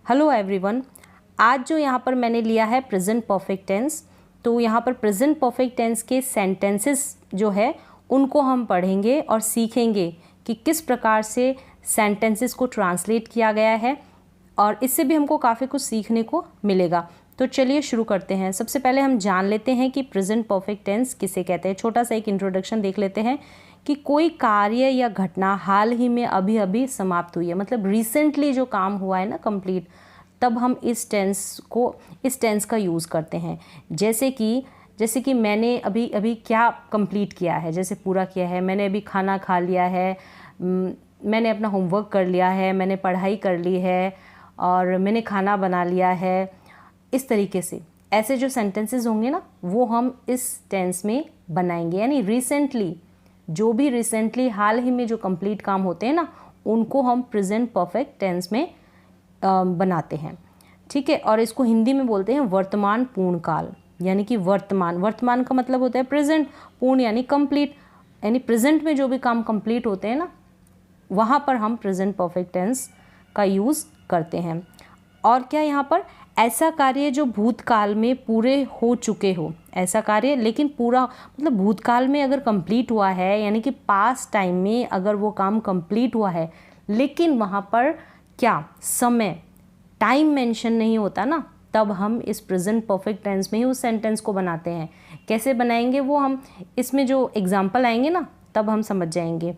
Hello everyone. आज जो यहाँ पर मैंने लिया है प्रेजेंट परफेक्ट टेंस, तो यहाँ पर प्रेजेंट परफेक्ट टेंस के सेंटेंसेस जो है उनको हम पढ़ेंगे और सीखेंगे कि किस प्रकार से सेंटेंसेस को ट्रांसलेट किया गया है, और इससे भी हमको काफ़ी कुछ सीखने को मिलेगा। तो चलिए शुरू करते हैं। सबसे पहले हम जान लेते हैं कि प्रेजेंट परफेक्ट टेंस किसे कहते हैं। छोटा सा एक इंट्रोडक्शन देख लेते हैं कि कोई कार्य या घटना हाल ही में अभी अभी समाप्त हुई है, मतलब रिसेंटली जो काम हुआ है ना कंप्लीट, तब हम इस टेंस का यूज़ करते हैं। जैसे कि मैंने अभी अभी क्या कंप्लीट किया है, जैसे पूरा किया है, मैंने अभी खाना खा लिया है, मैंने अपना होमवर्क कर लिया है, मैंने पढ़ाई कर ली है और मैंने खाना बना लिया है। इस तरीके से ऐसे जो सेंटेंसेस होंगे ना वो हम इस टेंस में बनाएंगे। यानी रिसेंटली, जो भी रिसेंटली हाल ही में जो कंप्लीट काम होते हैं ना उनको हम प्रेजेंट परफेक्ट टेंस में बनाते हैं। ठीक है, और इसको हिंदी में बोलते हैं वर्तमान पूर्ण काल। यानी कि वर्तमान का मतलब होता है प्रेजेंट, पूर्ण यानी कंप्लीट, यानी प्रेजेंट में जो भी काम कंप्लीट होते हैं ना वहाँ पर हम प्रेजेंट परफेक्ट टेंस का यूज़ करते हैं। और क्या यहाँ पर ऐसा कार्य जो भूतकाल में पूरे हो चुके हो, ऐसा कार्य लेकिन पूरा मतलब भूतकाल में अगर कंप्लीट हुआ है, यानी कि पास्ट टाइम में अगर वो काम कंप्लीट हुआ है लेकिन वहाँ पर क्या समय टाइम मेंशन नहीं होता ना, तब हम इस प्रेजेंट परफेक्ट टेंस में ही उस सेंटेंस को बनाते हैं। कैसे बनाएंगे वो हम इसमें जो एग्जाम्पल आएंगे ना तब हम समझ जाएंगे।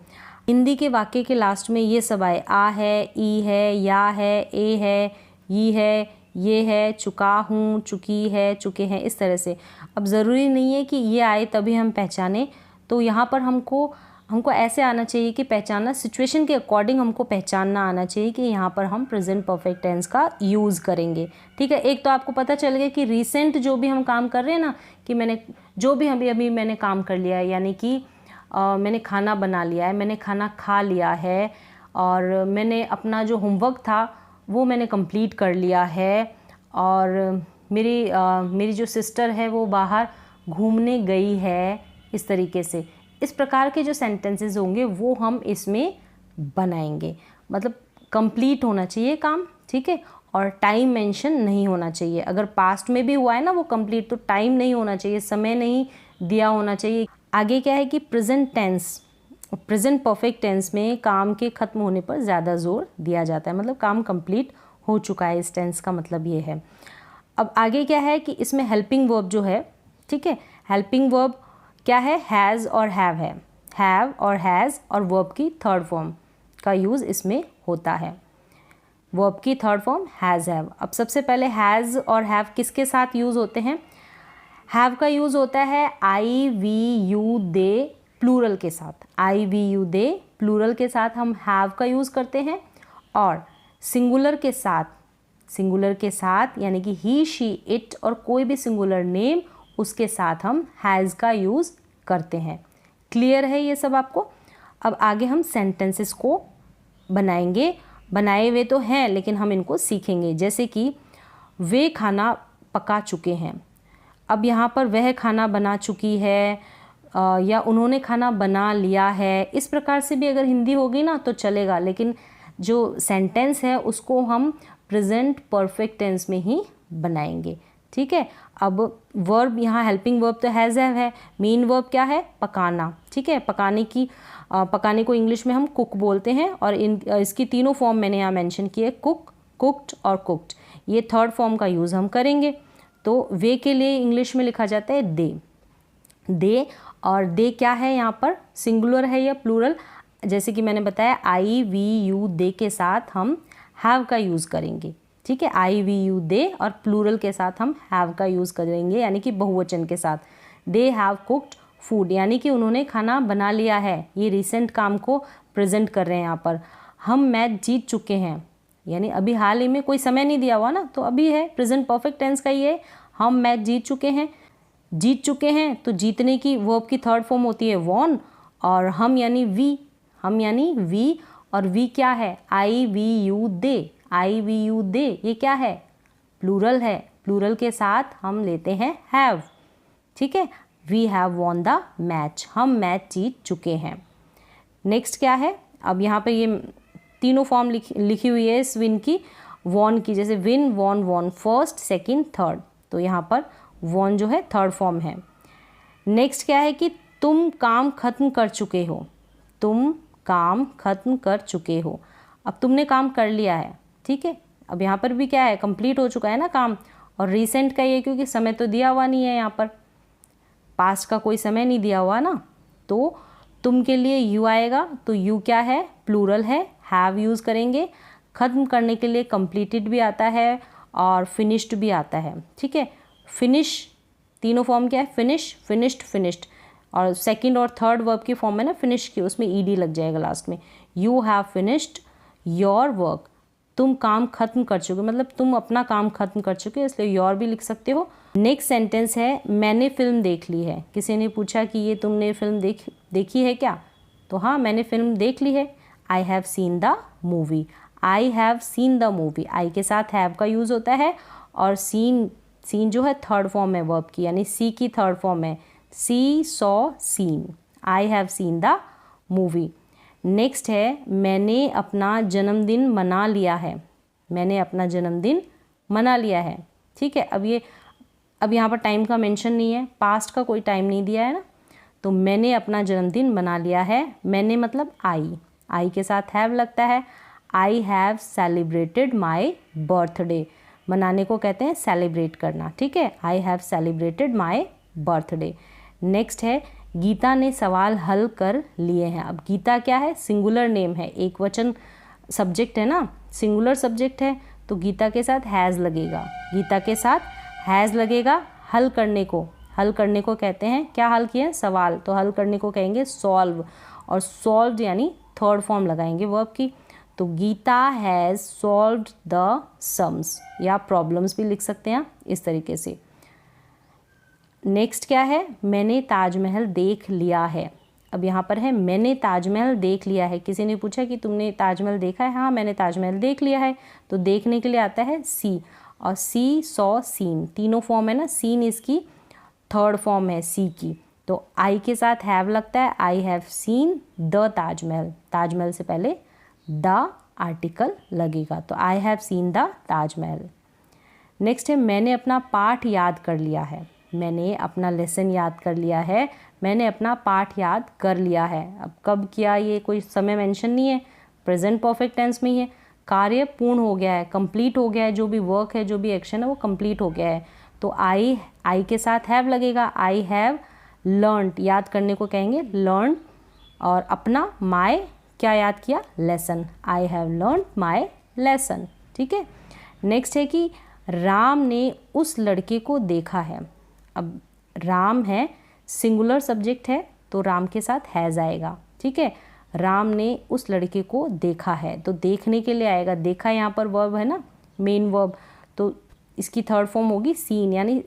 हिंदी के वाक्य के लास्ट में ये सब आए, आ है, ई है, या है, ए है, ये है, ये है, चुका हूँ, चुकी है, चुके हैं, इस तरह से। अब ज़रूरी नहीं है कि ये आए तभी हम पहचाने, तो यहाँ पर हमको ऐसे आना चाहिए कि पहचानना, सिचुएशन के अकॉर्डिंग हमको पहचानना आना चाहिए कि यहाँ पर हम प्रेजेंट परफेक्ट टेंस का यूज़ करेंगे। ठीक है, एक तो आपको पता चल गया कि रिसेंट जो भी हम काम कर रहे हैं ना, कि मैंने जो भी अभी मैंने काम कर लिया है, यानी कि मैंने खाना बना लिया है, मैंने खाना खा लिया है, और मैंने अपना जो होमवर्क था वो मैंने कंप्लीट कर लिया है, और मेरी जो सिस्टर है वो बाहर घूमने गई है। इस तरीके से इस प्रकार के जो सेंटेंसेस होंगे वो हम इसमें बनाएंगे। मतलब कंप्लीट होना चाहिए काम, ठीक है, और टाइम मेंशन नहीं होना चाहिए। अगर पास्ट में भी हुआ है ना वो कंप्लीट, तो टाइम नहीं होना चाहिए, समय नहीं दिया होना चाहिए। आगे क्या है कि प्रेजेंट परफेक्ट टेंस में काम के ख़त्म होने पर ज़्यादा जोर दिया जाता है, मतलब काम कंप्लीट हो चुका है, इस टेंस का मतलब ये है। अब आगे क्या है कि इसमें हेल्पिंग वर्ब जो है, ठीक है, हेल्पिंग वर्ब क्या है, हैज़ और हैव है। हैव और हैज़ और वर्ब की थर्ड फॉर्म का यूज़ इसमें होता है। वर्ब की थर्ड फॉर्म हैज़, हैव। अब सबसे पहले हैज़ और हैव किसके साथ यूज़ होते हैं? हैव का यूज़ होता है आई वी यू दे प्लूरल के साथ। आई वी यू दे प्लूरल के साथ हम हैव का यूज़ करते हैं, और सिंगुलर के साथ यानी कि ही, शी, इट और कोई भी सिंगुलर नेम, उसके साथ हम हैज़ का यूज़ करते हैं। क्लियर है ये सब आपको? अब आगे हम सेंटेंसेस को बनाएंगे। बनाए हुए तो हैं लेकिन हम इनको सीखेंगे। जैसे कि वे खाना पका चुके हैं। अब यहाँ पर वह खाना बना चुकी है या उन्होंने खाना बना लिया है, इस प्रकार से भी अगर हिंदी होगी ना तो चलेगा, लेकिन जो सेंटेंस है उसको हम प्रेजेंट परफेक्ट टेंस में ही बनाएंगे। ठीक है, अब वर्ब यहाँ हेल्पिंग वर्ब तो हैज़, हैव है। मेन वर्ब क्या है? पकाना। ठीक है, पकाने को इंग्लिश में हम कुक बोलते हैं, और इसकी तीनों फॉर्म मैंने यहाँ मेंशन की है, कुक, कुक्ड और कुक्ड। ये थर्ड फॉर्म का यूज़ हम करेंगे। तो वे के लिए इंग्लिश में लिखा जाता है दे, और दे क्या है यहाँ पर, सिंगुलर है या प्लूरल? जैसे कि मैंने बताया आई वी यू दे के साथ हम हैव का यूज़ करेंगे। ठीक है, आई वी यू दे, और प्लूरल के साथ हम हैव का यूज़ करेंगे, यानी कि बहुवचन के साथ। दे हैव कुक्ड फूड, यानी कि उन्होंने खाना बना लिया है। ये रिसेंट काम को प्रेजेंट कर रहे हैं यहाँ पर। हम मैच जीत चुके हैं, यानी अभी हाल ही में, कोई समय नहीं दिया हुआ ना, तो अभी है, प्रेजेंट परफेक्ट टेंस का ये। हम मैच जीत चुके हैं तो जीतने की वर्ब की थर्ड फॉर्म होती है वॉन, और हम यानी वी, और वी क्या है? आई वी यू दे, ये क्या है? प्लूरल है। प्लूरल के साथ हम लेते हैं हैव। ठीक है, we have won the match, हम मैच जीत चुके हैं। नेक्स्ट क्या है? अब यहाँ पे ये तीनों फॉर्म लिखी हुई है इस विन की, वॉन की, जैसे win, won, won, first, second, third, तो यहाँ पर वॉन जो है थर्ड फॉर्म है। नेक्स्ट क्या है कि तुम काम खत्म कर चुके हो, तुम काम खत्म कर चुके हो। अब तुमने काम कर लिया है, ठीक है। अब यहाँ पर भी क्या है, कंप्लीट हो चुका है ना काम, और रिसेंट का ये क्योंकि समय तो दिया हुआ नहीं है, यहाँ पर पास्ट का कोई समय नहीं दिया हुआ ना, तो तुम के लिए यू आएगा, तो यू क्या है, प्लूरल है, हैव यूज़ करेंगे। ख़त्म करने के लिए कंप्लीटेड भी आता है और फिनिश्ड भी आता है, ठीक है। फिनिश तीनों फॉर्म क्या है, फिनिश, फिनिश्ड, फिनिश्ड, और सेकंड और थर्ड वर्ब की फॉर्म है ना फिनिश की, उसमें ईडी लग जाएगा लास्ट में। You have finished your work, तुम काम खत्म कर चुके, मतलब तुम अपना काम खत्म कर चुके, इसलिए योर भी लिख सकते हो। नेक्स्ट सेंटेंस है मैंने फिल्म देख ली है। किसी ने पूछा कि ये तुमने फिल्म देखी है क्या, तो हाँ मैंने फिल्म देख ली है। I have seen the movie, I have seen the movie, I के साथ हैव का यूज़ होता है, और सीन जो है थर्ड फॉर्म है वर्ब की, यानी सी की थर्ड फॉर्म है, see, saw, seen, I have seen the movie. Next है मैंने अपना जन्मदिन मना लिया है, मैंने अपना जन्मदिन मना लिया है, ठीक है। अब यहाँ पर टाइम का मेंशन नहीं है, पास्ट का कोई टाइम नहीं दिया है ना, तो मैंने अपना जन्मदिन मना लिया है। मैंने मतलब आई के साथ हैव लगता है। I have celebrated my birthday, मनाने को कहते हैं सेलिब्रेट करना, ठीक है। I have celebrated my birthday. Next है गीता ने सवाल हल कर लिए हैं। अब गीता क्या है, सिंगुलर नेम है, एक वचन सब्जेक्ट है ना, सिंगुलर सब्जेक्ट है, तो गीता के साथ हैज़ लगेगा, गीता के साथ हैज़ लगेगा। हल करने को कहते हैं, क्या हल किए, सवाल, तो हल करने को कहेंगे सॉल्व, और सॉल्व्ड यानी थर्ड फॉर्म लगाएंगे वर्ब की, तो Gita has solved the sums, या प्रॉब्लम्स भी लिख सकते हैं इस तरीके से। नेक्स्ट क्या है, मैंने ताजमहल देख लिया है। अब यहाँ पर है मैंने ताजमहल देख लिया है। किसी ने पूछा कि तुमने ताजमहल देखा है, हाँ मैंने ताजमहल देख लिया है, तो देखने के लिए आता है सी, और सी, सॉ, सीन, तीनों फॉर्म है ना, सीन इसकी थर्ड फॉर्म है सी की, तो आई के साथ हैव लगता है, I have seen the Taj Mahal, Taj Mahal से पहले द आर्टिकल लगेगा, तो I have seen the Taj Mahal. Next है मैंने अपना पाठ याद कर लिया है, मैंने अपना लेसन याद कर लिया है, मैंने अपना पाठ याद कर लिया है। अब कब किया, ये कोई समय मेंशन नहीं है, प्रेजेंट परफेक्ट टेंस में ही है। कार्य पूर्ण हो गया है, कंप्लीट हो गया है, जो भी वर्क है, जो भी एक्शन है वो कंप्लीट हो गया है, तो आई के साथ हैव लगेगा। आई हैव लर्नड, याद करने को कहेंगे लर्न, और अपना माय क्या याद किया, lesson, I have learn my lesson, ठीक है। नेक्स्ट है कि राम ने उस लड़के को देखा है। अब राम है, सिंगुलर सब्जेक्ट है, तो राम के साथ हैज़ आएगा, ठीक है। राम ने उस लड़के को देखा है, तो देखने के लिए आएगा, देखा यहाँ पर वर्ब है ना, मेन वर्ब, तो इसकी थर्ड फॉर्म होगी सीन, यानी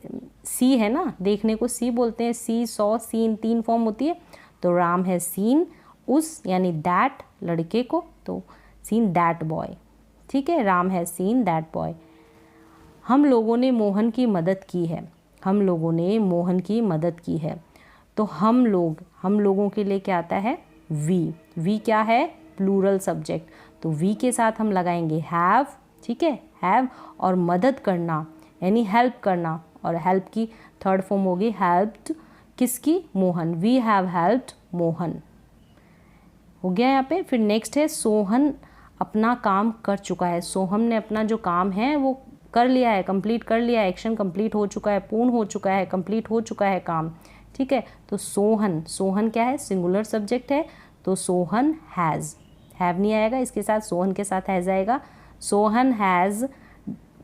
सी है ना, देखने को सी बोलते हैं, सी, सॉ, सीन, तीन फॉर्म होती है, तो राम है सीन उस यानी दैट लड़के को, तो सीन दैट बॉय, ठीक है। राम है सीन दैट बॉय। हम लोगों ने मोहन की मदद की है, हम लोगों ने मोहन की मदद की है, तो हम लोगों के लिए क्या आता है, वी क्या है, प्लूरल सब्जेक्ट, तो वी के साथ हम लगाएंगे हैव, ठीक है, हैव, और मदद करना यानी हेल्प करना, और हेल्प की थर्ड फॉर्म होगी हेल्प्ड, किसकी, Mohan, we have helped Mohan, हो गया यहाँ पे। फिर नेक्स्ट है सोहन अपना काम कर चुका है। सोहम ने अपना जो काम है वो कर लिया है, कंप्लीट कर लिया है, एक्शन कंप्लीट हो चुका है, पूर्ण हो चुका है, कंप्लीट हो चुका है काम, ठीक है। तो सोहन क्या है, सिंगुलर सब्जेक्ट है, तो सोहन हैज़, हैव नहीं आएगा इसके साथ, सोहन के साथ हैज़ आएगा। सोहन हैज़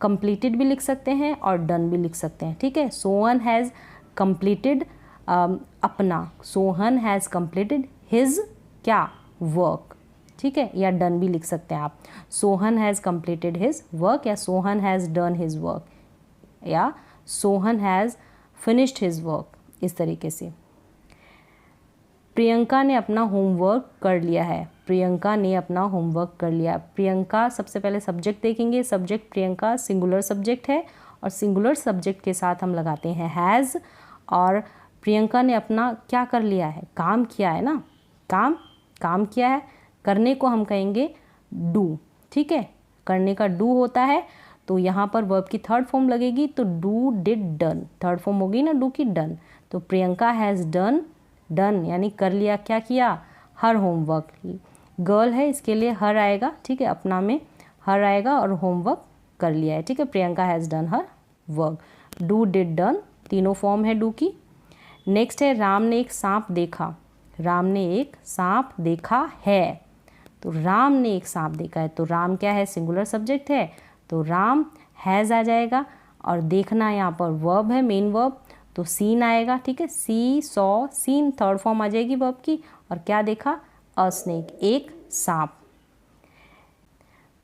कंप्लीटेड भी लिख सकते हैं और डन भी लिख सकते हैं, ठीक है। सोहन हैज़ कंप्लीटेड अपना, सोहन हैज़ कंप्लीटेड हिज क्या, वर्क, ठीक है, या डन भी लिख सकते हैं आप। Sohan has completed his work, या Sohan has done his work, या Sohan has finished his work, इस तरीके से। प्रियंका ने अपना होमवर्क कर लिया है, प्रियंका ने अपना होमवर्क कर लिया। प्रियंका सबसे पहले सब्जेक्ट देखेंगे, सब्जेक्ट प्रियंका सिंगुलर सब्जेक्ट है, और सिंगुलर सब्जेक्ट के साथ हम लगाते हैं हैज़, और प्रियंका ने अपना क्या कर लिया है, काम किया है ना, काम किया है, करने को हम कहेंगे डू, ठीक है, करने का डू होता है, तो यहाँ पर वर्ब की थर्ड फॉर्म लगेगी, तो do did done, third form होगी ना डू की, डन। तो प्रियंका हैज़ डन, डन यानी कर लिया, क्या किया, हर होमवर्क। गर्ल है इसके लिए हर आएगा, ठीक है, अपना में हर आएगा और होमवर्क कर लिया है, ठीक है, Priyanka has done her work. Do did done तीनों फॉर्म है डू की। नेक्स्ट है राम ने एक सांप देखा, राम ने एक सांप देखा है, तो राम ने एक सांप देखा है, तो राम क्या है, सिंगुलर सब्जेक्ट है, तो राम हैज़ आ जाएगा, और देखना यहाँ पर वर्ब है, मेन वर्ब, तो सीन आएगा, ठीक है, see saw scene third form आ जाएगी वर्ब की, और क्या देखा, अ स्नेक, एक सांप।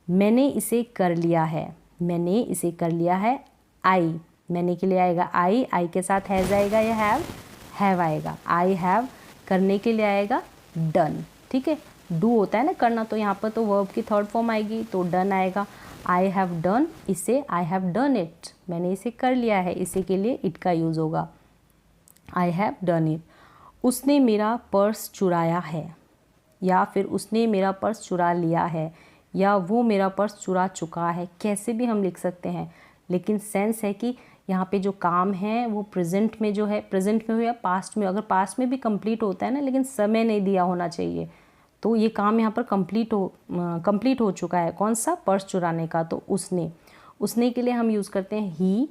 मैंने इसे कर लिया है, मैंने इसे कर लिया है, आई, मैंने के लिए आएगा आई, आई के साथ हैज़ आएगा या हैव आएगा, आई हैव करने के लिए आएगा डन, ठीक है, डू होता है ना करना, तो यहाँ पर तो वर्ब की थर्ड फॉर्म आएगी, तो डन आएगा। आई हैव डन इसे, आई हैव डन इट, मैंने इसे कर लिया है, इसे के लिए इट का यूज़ होगा, आई हैव डन इट। उसने मेरा पर्स चुराया है, या फिर उसने मेरा पर्स चुरा लिया है, या वो मेरा पर्स चुरा चुका है, कैसे भी हम लिख सकते हैं, लेकिन सेंस है कि यहाँ पे जो काम है वो प्रेजेंट में जो है, प्रेजेंट में हो या पास्ट में, अगर पास्ट में भी कंप्लीट होता है ना, लेकिन समय नहीं दिया होना चाहिए, तो ये काम यहाँ पर कंप्लीट हो चुका है, कौन सा, पर्स चुराने का, तो उसने के लिए हम यूज़ करते हैं ही,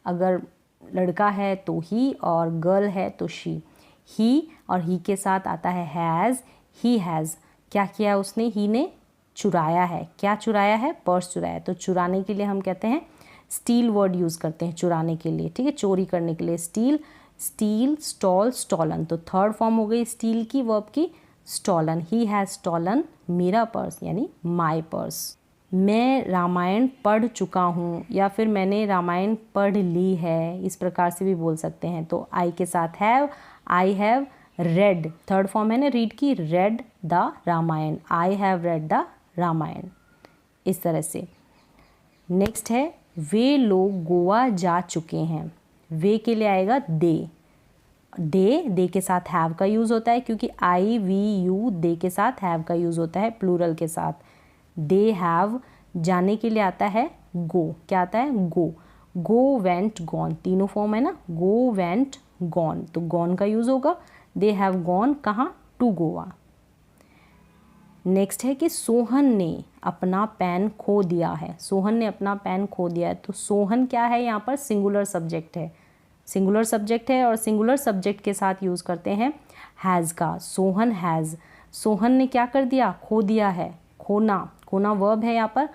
अगर लड़का है तो ही, और गर्ल है तो शी। ही और ही के साथ आता है हैज़, ही हैज़ क्या किया उसने, ही ने चुराया है, क्या चुराया है, पर्स चुराया है, तो चुराने के लिए हम कहते हैं स्टील वर्ड यूज़ करते हैं चुराने के लिए, ठीक है, चोरी करने के लिए स्टील, स्टील, स्टॉल, स्टॉलन, तो थर्ड फॉर्म हो गई स्टील की वर्ब की, स्टॉलन, ही हैज़ स्टॉलन मेरा पर्स यानी माय पर्स। मैं रामायण पढ़ चुका हूँ, या फिर मैंने रामायण पढ़ ली है, इस प्रकार से भी बोल सकते हैं, तो आई के साथ have, I have read, third form है ना रीड की, read the Ramayana, I have read the Ramayana, इस तरह से। नेक्स्ट है वे लोग गोवा जा चुके हैं, वे के लिए आएगा दे, दे के साथ हैव का यूज़ होता है, क्योंकि आई वी यू दे के साथ हैव का यूज़ होता है प्लूरल के साथ। दे हैव जाने के लिए आता है गो, क्या आता है, गो वेंट गॉन, तीनों फॉर्म है ना, गो वेंट गॉन, तो गॉन का यूज़ होगा, दे हैव गॉन कहाँ, टू गोवा। नेक्स्ट है कि सोहन ने अपना पेन खो दिया है, सोहन ने अपना पेन खो दिया है, तो सोहन क्या है, यहाँ पर सिंगुलर सब्जेक्ट है, सिंगुलर सब्जेक्ट है, और सिंगुलर सब्जेक्ट के साथ यूज़ करते हैं हैज़ का, सोहन हैज़, सोहन ने क्या कर दिया, खो दिया है, खोना, खोना वर्ब है, यहाँ पर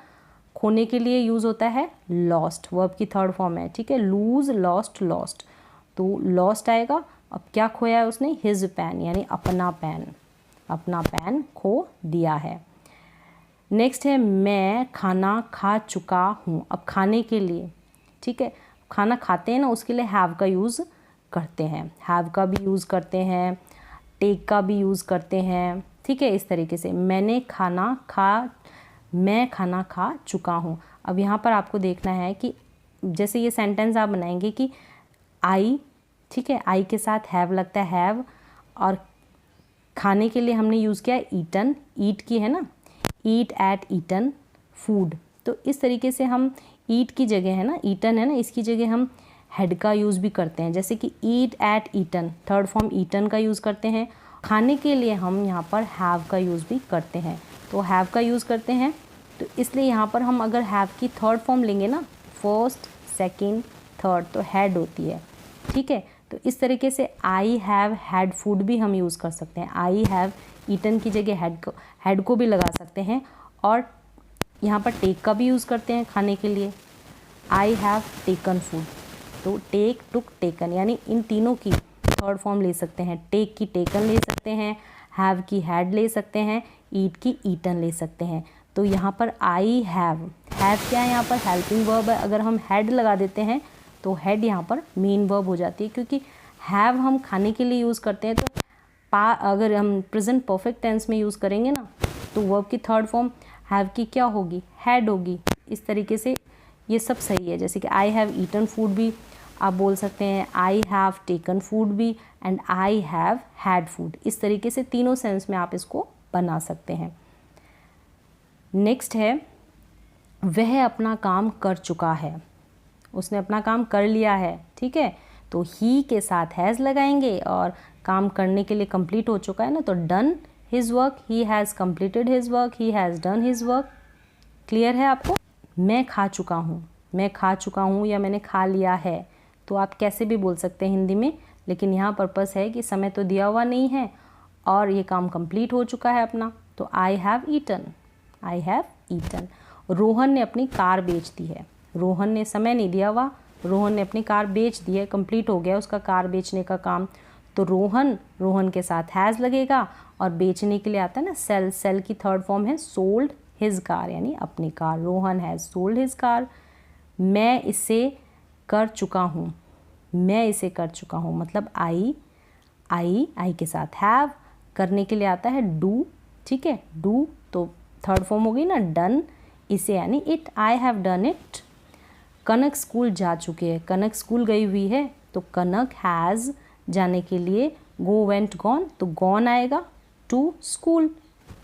खोने के लिए यूज़ होता है लॉस्ट, वर्ब की थर्ड फॉर्म है, ठीक है, लूज, लॉस्ट, लॉस्ट, तो लॉस्ट आएगा। अब क्या खोया है उसने, हिज पेन यानी अपना पेन, अपना पेन खो दिया है। नेक्स्ट है मैं खाना खा चुका हूँ, अब खाने के लिए, ठीक है, खाना खाते हैं ना, उसके लिए हैव का यूज़ करते हैं, हैव का भी यूज़ करते हैं, टेक का भी यूज़ करते हैं, ठीक है, इस तरीके से। मैं खाना खा चुका हूँ। अब यहाँ पर आपको देखना है कि जैसे ये सेंटेंस आप बनाएंगे कि आई, ठीक है, आई के साथ हैव लगता है हैव, और खाने के लिए हमने यूज़ किया ईटन, ईट की है ना, ईट एट ईटन फूड, तो इस तरीके से हम ईट की जगह है ना, ईटन है ना, इसकी जगह हम हेड का यूज़ भी करते हैं, जैसे कि eat ate eaten, third form eaten का यूज़ करते हैं। खाने के लिए हम यहाँ पर हैव का यूज़ भी करते हैं, तो हैव का यूज़ करते हैं, तो इसलिए यहाँ पर हम अगर हैव की थर्ड फॉर्म लेंगे ना, फर्स्ट, सेकेंड, थर्ड, तो हैड होती है, ठीक है, तो इस तरीके से आई हैव हैड फूड भी हम यूज़ कर सकते हैं, आई हैव ईटन की जगह हैड को भी लगा सकते हैं, और यहाँ पर टेक का भी यूज़ करते हैं खाने के लिए, आई हैव टेकन फूड, तो टेक, टुक, टेकन, यानी इन तीनों की थर्ड फॉर्म ले सकते हैं, टेक की टेकन ले सकते हैं, हैव की हैड ले सकते हैं, ईट की ईटन ले सकते हैं। तो यहाँ पर आई हैव क्या है, यहाँ पर हेल्पिंग वर्ब है, अगर हम हैड लगा देते हैं तो हैड यहाँ पर मेन वर्ब हो जाती है, क्योंकि हैव हम खाने के लिए यूज़ करते हैं, तो अगर हम प्रेजेंट परफेक्ट टेंस में यूज़ करेंगे ना, तो वर्ब की थर्ड फॉर्म हैव की क्या होगी, हैड होगी। इस तरीके से ये सब सही है, जैसे कि आई हैव ईटन फूड भी आप बोल सकते हैं, आई हैव टेकन फूड भी, and I have had food, इस तरीके से तीनों सेंस में आप इसको बना सकते हैं। नेक्स्ट है वह अपना काम कर चुका है, उसने अपना काम कर लिया है, ठीक है। तो ही के साथ हैज़ लगाएंगे और काम करने के लिए कंप्लीट हो चुका है ना, तो done his work, he has completed his work, he has done his work. Clear है आपको? मैं खा चुका हूँ, मैं खा चुका हूँ या मैंने खा लिया है, तो आप कैसे भी बोल सकते हैं हिंदी में, लेकिन यहाँ पर्पस है कि समय तो दिया हुआ नहीं है और ये काम कंप्लीट हो चुका है अपना। तो I have eaten, I have eaten. Rohan ने अपनी कार बेच दी है, रोहन ने समय नहीं दिया हुआ, रोहन ने अपनी कार बेच दी है, कंप्लीट हो गया उसका कार बेचने का काम। तो रोहन, रोहन के साथ हैज़ लगेगा और बेचने के लिए आता है ना सेल, सेल की थर्ड फॉर्म है सोल्ड हिज कार, यानी अपनी car. Rohan has sold his car. मैं इसे कर चुका हूँ, मैं इसे कर चुका हूँ मतलब आई के साथ हैव, करने के लिए आता है डू, ठीक है, डू तो थर्ड फॉर्म हो गई ना डन, इसे यानी it, I have done it. Kanak school जा चुके हैं, कनक स्कूल गई हुई है, तो कनक हैज़ जाने के लिए गो वेंट गॉन, तो गॉन आएगा टू स्कूल,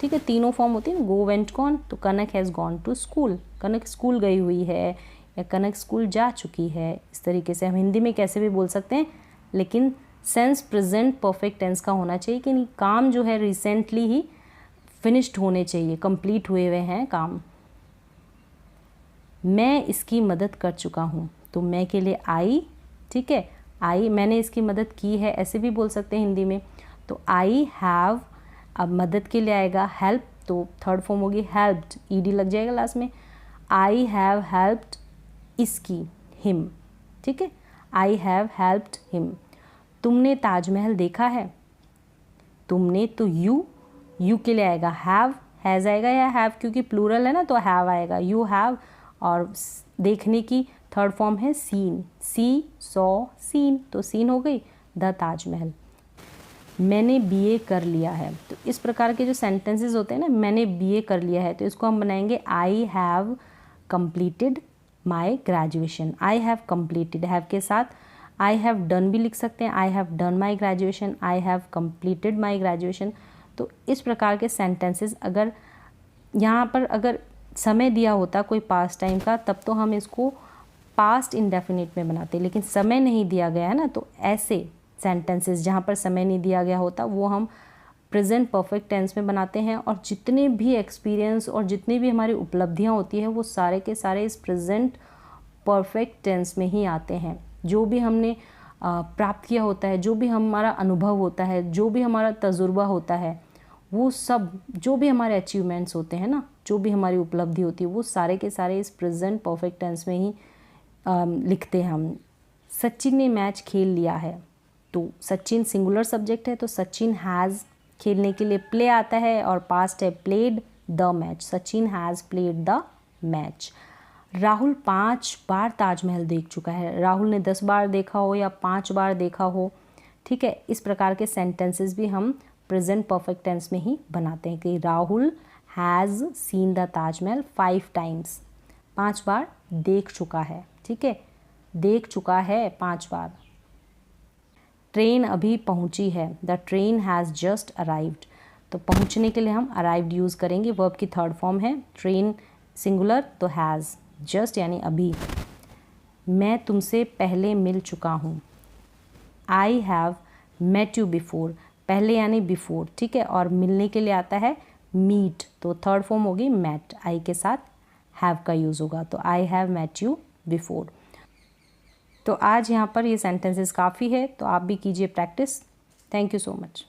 ठीक है, तीनों फॉर्म होती है ना, गो वेंट गॉन, तो Kanak has gone to school, Kanak school गई हुई है या कनक स्कूल जा चुकी है। इस तरीके से हम हिंदी में कैसे भी बोल सकते हैं, लेकिन सेंस प्रेजेंट परफेक्ट टेंस का होना चाहिए कि नहीं, काम जो है रिसेंटली ही फिनिश्ड होने चाहिए, कंप्लीट हुए हुए हैं काम। मैं इसकी मदद कर चुका हूँ, तो मैं के लिए आई, ठीक है, आई, मैंने इसकी मदद की है, ऐसे भी बोल सकते हैं हिंदी में। तो आई हैव, अब मदद के लिए आएगा हेल्प, तो थर्ड फॉर्म होगी हेल्प्ड, ईडी लग जाएगा लास्ट में। आई हैव हेल्प्ड इसकी, हिम, ठीक है, आई हैव हेल्प्ड हिम। तुमने ताजमहल देखा है, तुमने तो यू के लिए आएगा हैव, हैज़ आएगा या हैव, क्योंकि प्लूरल है ना तो हैव आएगा, यू हैव। और देखने की थर्ड फॉर्म है सीन, सी सॉ सीन, तो सीन हो गई द ताजमहल। मैंने बीए कर लिया है, तो इस प्रकार के जो सेंटेंसेस होते हैं ना, मैंने बीए कर लिया है, तो इसको हम बनाएंगे I have completed my graduation, I have completed, have के साथ आई हैव डन भी लिख सकते हैं, I have done my graduation, I have completed my graduation. तो इस प्रकार के सेंटेंसेस अगर यहाँ पर अगर समय दिया होता कोई पास्ट टाइम का, तब तो हम इसको पास्ट इंडेफिनिट में बनाते, लेकिन समय नहीं दिया गया है ना, तो ऐसे सेंटेंसेस जहाँ पर समय नहीं दिया गया होता वो हम प्रेजेंट परफेक्ट टेंस में बनाते हैं। और जितने भी एक्सपीरियंस और जितनी भी हमारी उपलब्धियाँ होती हैं वो सारे के सारे इस प्रेजेंट परफेक्ट टेंस में ही आते हैं। जो भी हमने प्राप्त किया होता है, जो भी हमारा अनुभव होता है, जो भी हमारा तजुर्बा होता है, वो सब जो भी हमारे अचीवमेंट्स होते हैं ना, जो भी हमारी उपलब्धि होती है, वो सारे के सारे इस प्रेजेंट परफेक्ट टेंस में ही लिखते हैं हम। सचिन ने मैच खेल लिया है, तो सचिन सिंगुलर सब्जेक्ट है, तो सचिन हैज़, खेलने के लिए प्ले आता है और पास्ट है played the match, Sachin has played the match. Rahul 5 बार ताजमहल देख चुका है, राहुल ने 10 बार देखा हो या 5 बार देखा हो, ठीक है। इस प्रकार के सेंटेंसेस भी हम प्रेजेंट परफेक्ट टेंस में ही बनाते हैं कि Rahul has seen the Taj Mahal 5 times, 5 बार देख चुका है, ठीक है, देख चुका है 5 बार। ट्रेन अभी पहुंची है, the train has just arrived, तो पहुंचने के लिए हम अराइव्ड यूज़ करेंगे, वर्ब की थर्ड फॉर्म है, ट्रेन सिंगुलर तो हैज़, जस्ट यानी अभी। मैं तुमसे पहले मिल चुका हूँ, I have met you before, पहले यानी बिफोर, ठीक है, और मिलने के लिए आता है मीट, तो थर्ड फॉर्म होगी मेट, आई के साथ हैव का यूज़ होगा, तो I have met you before. तो आज यहाँ पर ये सेंटेंसेस काफ़ी है, तो आप भी कीजिए practice. Thank you so much.